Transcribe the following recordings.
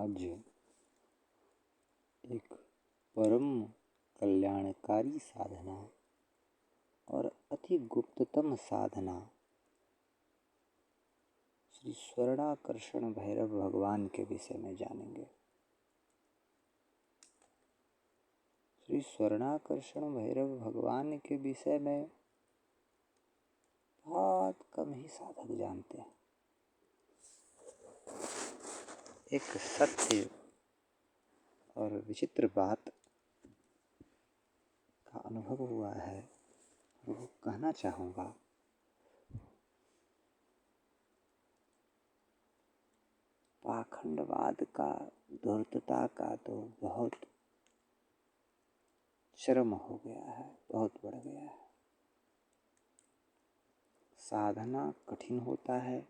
आज एक परम कल्याणकारी साधना और अति गुप्ततम साधना श्री स्वर्णाकर्षण भैरव भगवान के विषय में जानेंगे। श्री स्वर्णाकर्षण भैरव भगवान के विषय में बहुत कम ही साधक जानते हैं। एक सत्य और विचित्र बात का अनुभव हुआ है और वो कहना चाहूँगा। पाखंडवाद का, धूर्तता का तो बहुत चरम हो गया है, बहुत बढ़ गया है। साधना कठिन होता है।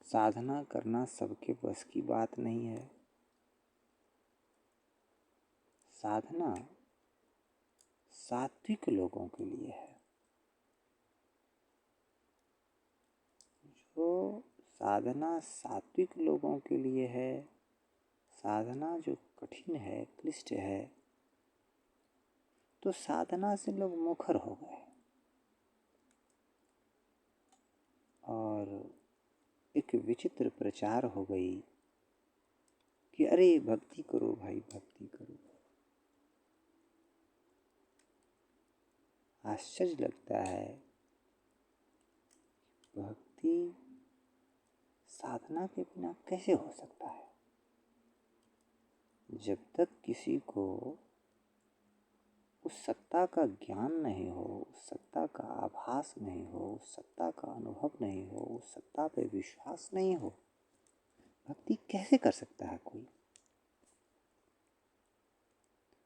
साधना करना सबके बस की बात नहीं है। साधना सात्विक लोगों के लिए है। जो साधना सात्विक लोगों के लिए है, साधना जो कठिन है, क्लिष्ट है, तो साधना से लोग मुखर हो गए और एक विचित्र प्रचार हो गई कि अरे भक्ति करो भाई, भक्ति करो। आश्चर्य लगता है, भक्ति साधना के बिना कैसे हो सकता है। जब तक किसी को उस सत्ता का ज्ञान नहीं हो, उस सत्ता का आभास नहीं हो, उस सत्ता का अनुभव नहीं हो, उस सत्ता पे विश्वास नहीं हो, भक्ति कैसे कर सकता है कोई।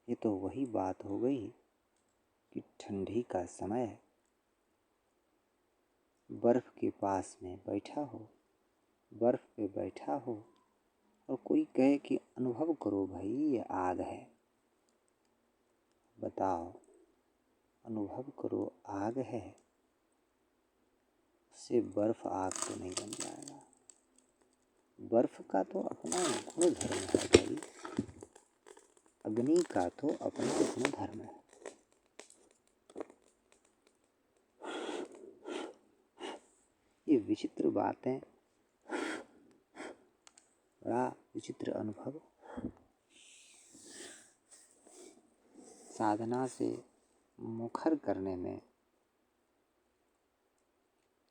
ये तो वही बात हो गई कि ठंडी का समय बर्फ के पास में बैठा हो, बर्फ पे बैठा हो और कोई कहे कि अनुभव करो भाई, ये आग है। बताओ, अनुभव करो आग है, उससे बर्फ आग तो नहीं बन जाएगा। बर्फ का तो अपना गुण धर्म है भाई, अग्नि का तो अपना गुण धर्म है। ये विचित्र बातें, बड़ा विचित्र अनुभव। साधना से मुखर करने में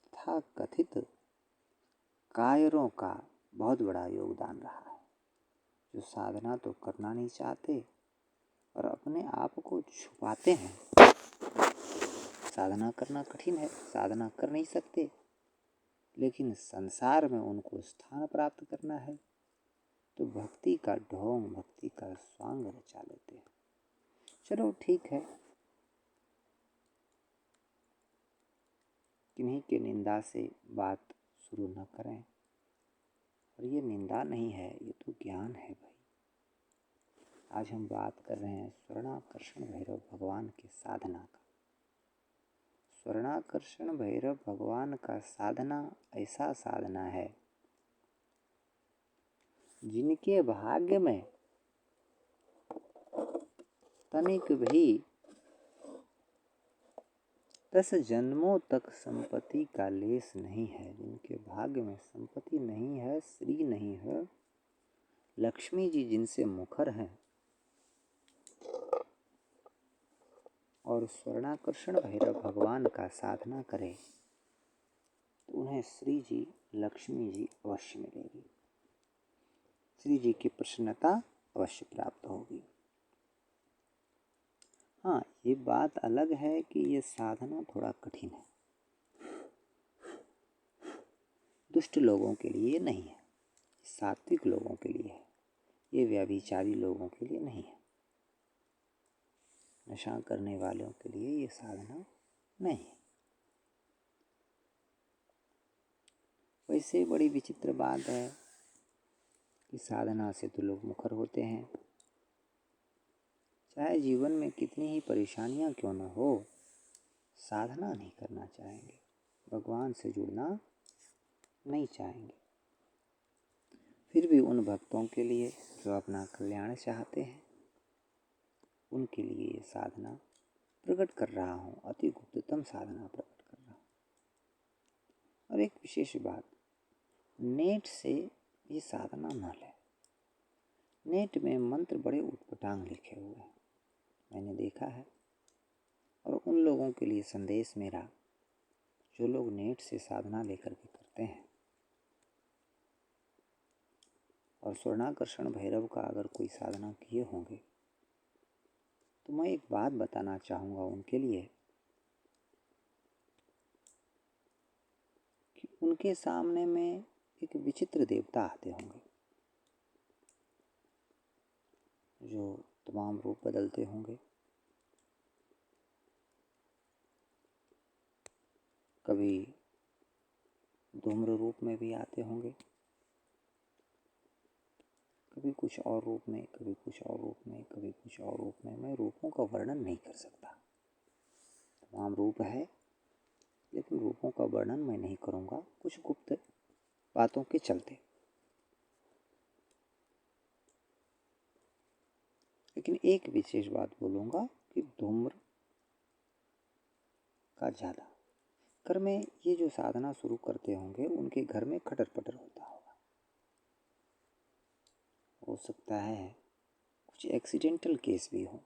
तथा कथित कायरों का बहुत बड़ा योगदान रहा है, जो साधना तो करना नहीं चाहते और अपने आप को छुपाते हैं। साधना करना कठिन है, साधना कर नहीं सकते, लेकिन संसार में उनको स्थान प्राप्त करना है तो भक्ति का ढोंग, भक्ति का स्वांग रचा लेते हैं। चलो ठीक है, किन्हीं के निंदा से बात शुरू न करें। और ये निंदा नहीं है, ये तो ज्ञान है भाई। आज हम बात कर रहे हैं स्वर्णाकर्षण भैरव भगवान की साधना का। स्वर्णाकर्षण भैरव भगवान का साधना ऐसा साधना है जिनके भाग्य में तनिक भी 10 जन्मों तक संपत्ति का लेस नहीं है, जिनके भाग्य में संपत्ति नहीं है, श्री नहीं है, लक्ष्मी जी जिनसे मुखर हैं और स्वर्णाकर्षण भैरव भगवान का साधना करें तो उन्हें श्री जी, लक्ष्मी जी अवश्य मिलेगी। श्री जी की प्रसन्नता अवश्य प्राप्त होगी। हाँ, ये बात अलग है कि ये साधना थोड़ा कठिन है। दुष्ट लोगों के लिए नहीं है, सात्विक लोगों के लिए है। ये व्यभिचारी लोगों के लिए नहीं है, नशा करने वालों के लिए ये साधना नहीं है। वैसे बड़ी विचित्र बात है कि साधना से तो लोग मुखर होते हैं। चाहे जीवन में कितनी ही परेशानियां क्यों न हो, साधना नहीं करना चाहेंगे, भगवान से जुड़ना नहीं चाहेंगे। फिर भी उन भक्तों के लिए जो अपना कल्याण चाहते हैं, उनके लिए ये साधना प्रकट कर रहा हूँ, अति गुप्ततम साधना प्रकट कर रहा हूँ। और एक विशेष बात, नेट से ये साधना न लें। नेट में मंत्र बड़े उटपटांग लिखे हुए हैं, मैंने देखा है। और उन लोगों के लिए संदेश मेरा, जो लोग नेट से साधना लेकर के करते हैं और स्वर्णाकर्षण भैरव का अगर कोई साधना किए होंगे, तो मैं एक बात बताना चाहूँगा उनके लिए कि उनके सामने में एक विचित्र देवता आते होंगे, जो तमाम रूप बदलते होंगे। कभी धूम्र रूप में भी आते होंगे, कभी कुछ और रूप में, कभी कुछ और रूप में, कभी कुछ और रूप में। मैं रूपों का वर्णन नहीं कर सकता, तमाम रूप है, लेकिन रूपों का वर्णन मैं नहीं करूँगा, कुछ गुप्त बातों के चलते। लेकिन एक विशेष बात बोलूँगा कि धूम्र का ज़्यादा घर में ये जो साधना शुरू करते होंगे, उनके घर में खटर पटर होता होगा। हो सकता है कुछ एक्सीडेंटल केस भी हो,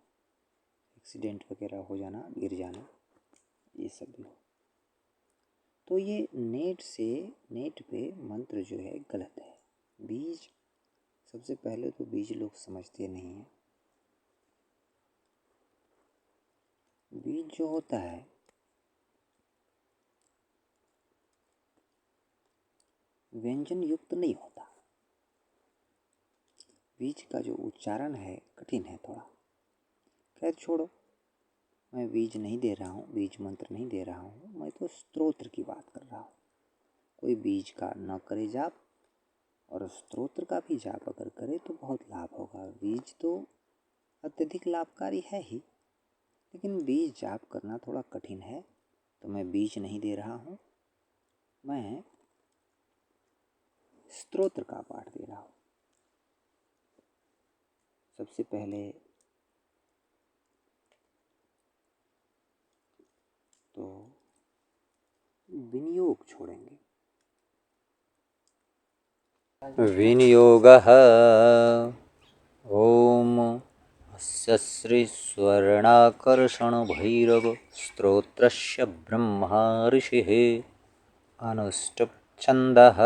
एक्सीडेंट वगैरह हो जाना, गिर जाना, ये सब भी हो। तो ये नेट पे मंत्र जो है गलत है। बीज, सबसे पहले तो बीज लोग समझते नहीं हैं। बीज जो होता है व्यंजन युक्त नहीं होता। बीज का जो उच्चारण है कठिन है थोड़ा। खैर छोड़ो, मैं बीज नहीं दे रहा हूँ, बीज मंत्र नहीं दे रहा हूँ, मैं तो स्तोत्र की बात कर रहा हूँ। कोई बीज का न करे जाप, और स्तोत्र का भी जाप अगर करे तो बहुत लाभ होगा। बीज तो अत्यधिक लाभकारी है ही, लेकिन बीज जाप करना थोड़ा कठिन है, तो मैं बीज नहीं दे रहा हूँ, मैं स्तोत्र का पाठ दे रहा हूँ। सबसे पहले तो विनियोग छोड़ेंगे। विनियोगः ओम अस्य श्री स्वर्णाकर्षण भैरव स्तोत्रस्य ब्रह्मा ऋषिः अनुष्टुप् छन्दः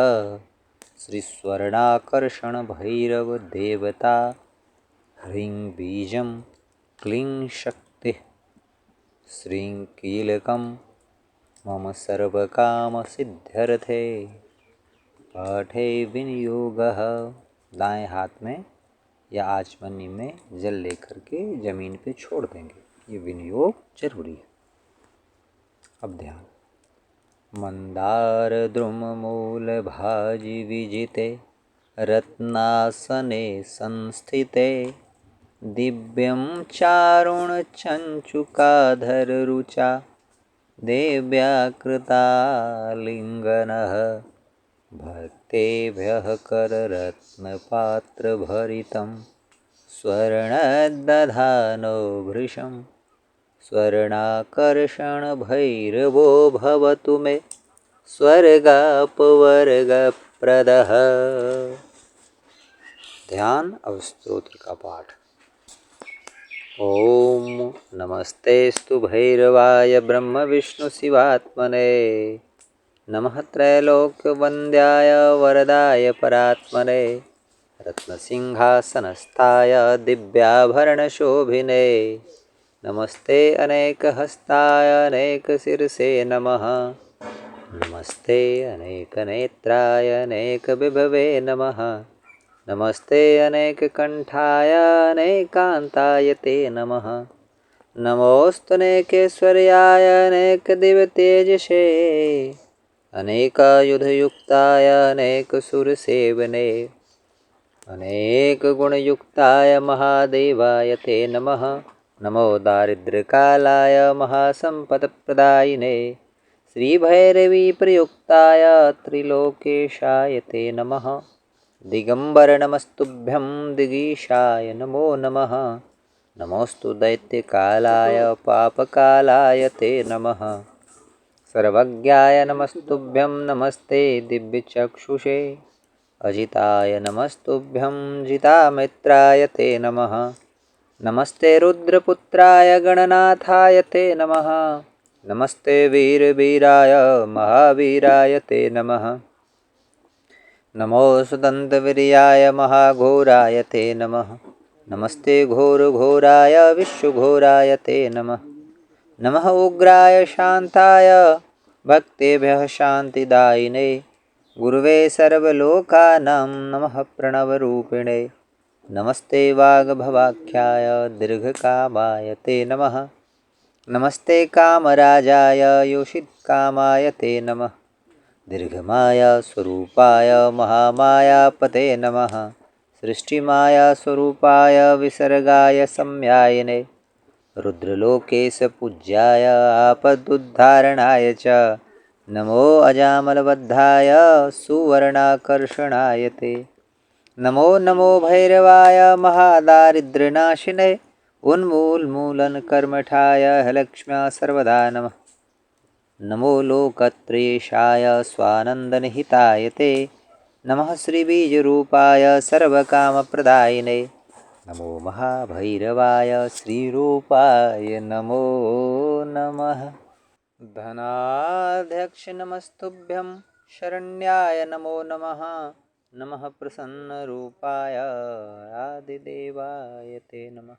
श्री स्वर्णाकर्षण भैरव देवता ह्रीं बीजं क्लीं शक्तिः श्रीं कीलकं मम सर्वकामसिद्ध्यर्थे पाठे विनियोगः। दाएं हाथ में या आचमनी में जल लेकर के जमीन पे छोड़ देंगे, ये विनियोग जरूरी है। अब ध्यान। मंदार द्रुम मूल भाजी विजिते रत्नासने संस्थिते दिव्यं चारुण चंचुकाधर रुचा देव्या कृतालिंगनः भक्तेभ्यः कररत्नपात्रभरितं स्वर्णदधानो भृशं स्वर्णाकर्षणभैरवो भवतु मे स्वर्गापवर्गप्रदः। ध्यान। अब स्तोत्र का पाठ। ओम नमस्तेस्तु भैरवाय ब्रह्म विष्णु शिवात्मने नमः त्रैलोक्यवन्द्याय वरदाय परात्मने रत्नसिंहासनस्थाय दिव्याभरणशोभिने नमस्ते अनेकहस्ताय अनेकशिरसे नमः नमस्ते अनेकनेत्राय अनेकविभवे नमः नमस्ते अनेककण्ठाय अनेकान्ताय ते नमः नमोऽस्तुनेकेश्वर्याय अनेकदिव्यतेजसे अनेकायुधयुक्ताय अनेकसुरसेवने अनेकगुणयुक्ताय महादेवाय ते नमः नमो दारिद्र्यकालाय महासम्पत्प्रदायिने श्रीभैरवी प्रयुक्ताय त्रिलोकेशाय ते नमः। दिगंबर नमस्तुभ्यं दिगीशाय नमो नमः। नमोस्तु दैत्यकालाय पापकालाय ते नमः। सर्वज्ञाय नमस्तुभ्यं नमस्ते दिव्यचक्षुषे। अजिताय नमस्तुभ्यं जितामित्राय ते नमः। नमस्ते रुद्रपुत्राय गणनाथाय ते नमः। नमस्ते वीरवीराय महावीराय ते नमः। नमो सुदन्तवीर्याय महाघोराय ते नमः। नमस्ते घोरघोराय विश्वघोराय ते नमः। नमः उग्राय शान्ताय भक्तेभ्यः शान्तिदायिने गुरुवे सर्वलोकानां नमः प्रणवरूपिणे। नमस्ते वाग्भवाख्याय दीर्घकामाय ते नमः। नमस्ते कामराजाय योषितकामाय ते नमः। दीर्घमाया स्वरूपाय महामायापते नमः। सृष्टिमाया स्वरूपाय विसर्गाय सम्यायिने रुद्रलोकेश पूज्याय आपदुद्धारणाय च नमो अजामलबद्धाय सुवर्णाकर्षणाय ते नमो नमो भैरवाय महादारिद्र्यनाशिने उन्मूलनकर्मठाय लक्ष्म्या सर्वदा नमः। नमो लोकत्रयेशाय स्वानन्दनिहिताय ते नमः। श्रीबीजरूपाय सर्वकामप्रदायिने नमो महाभैरवाय श्रीरूपाय नमो नमः। धनाध्यक्ष नमस्तुभ्यं शरण्याय नमो नमः। नमः प्रसन्नरूपाय आदिदेवाय ते नमः।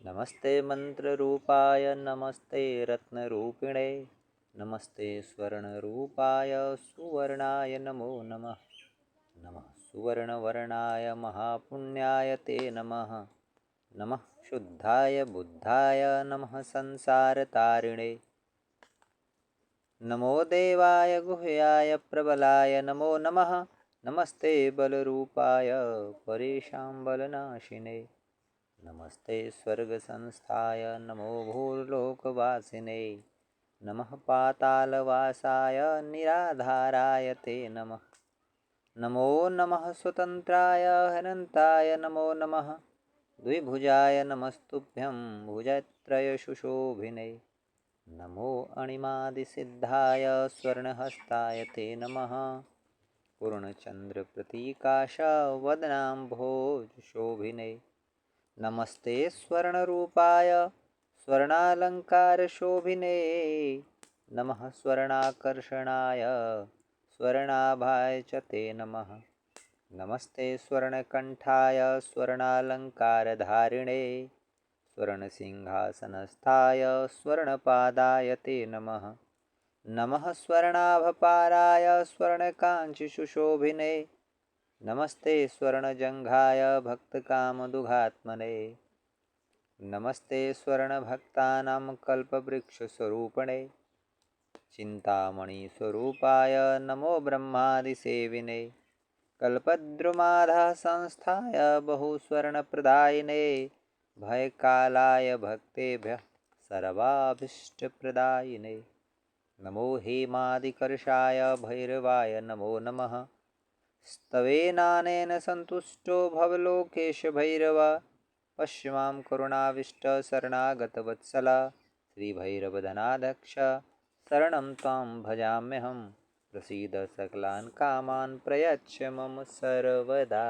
नमस्ते मंत्ररूपाय नमस्ते रत्नरूपिणे नमस्ते स्वर्णरूपाय सुवर्णाय नमो नमः। नमः सुवर्णवर्णाय महापुण्याय ते नमः। नमः शुद्धाय बुद्धाय नमः संसारतारिणे। नमो देवाय गुह्याय प्रबलाय नमो नमः। नमस्ते बलरूपाय परेशां बलनाशिने। नमस्ते स्वर्गसंस्थाय नमो भूर्लोकवासिने। नमः पातालवासाय निराधाराय ते नमः। नमो नमः स्वतन्त्राय हनन्ताय नमो नमः। द्विभुजाय नमस्तुभ्यं भुजत्रयशुशोभिने। नमो अणिमादिसिद्धाय स्वर्णहस्ताय ते नमः। पूर्णचन्द्रप्रतीकाश वदनाम्भोजशोभिने। नमस्ते स्वर्णरूपाय स्वर्णालङ्कारशोभिने। नमः स्वर्णाकर्षणाय स्वर्णाभाय च ते नमः। नमस्ते स्वर्णकण्ठाय स्वर्णालङ्कारधारिणे। स्वर्णसिंहासनस्थाय स्वर्णपादाय ते नमः। नमः स्वर्णाभपाराय स्वर्णकाञ्चिसुशोभिने। नमस्ते स्वर्णजङ्घाय भक्तकामदुघात्मने। नमस्ते स्वर्णभक्तानां कल्पवृक्षस्वरूपिणे। चिन्तामणिस्वरूपाय नमो ब्रह्मादिसेविने। कल्पद्रुमाधः संस्थाय बहुस्वर्णप्रदायिने। भयकालाय भक्तेभ्यः सर्वाभीष्टप्रदायिने। नमो हेमादिकर्षाय भैरवाय नमो नमः। स्तवेनानेन सन्तुष्टो भवलोकेश भैरव। पश्य मां करुणाविष्टशरणागतवत्सला श्रीभैरवधनाध्यक्ष शरणं त्वां भजाम्यहं। प्रसीद सकलान् कामान् प्रयच्छ मम सर्वदा।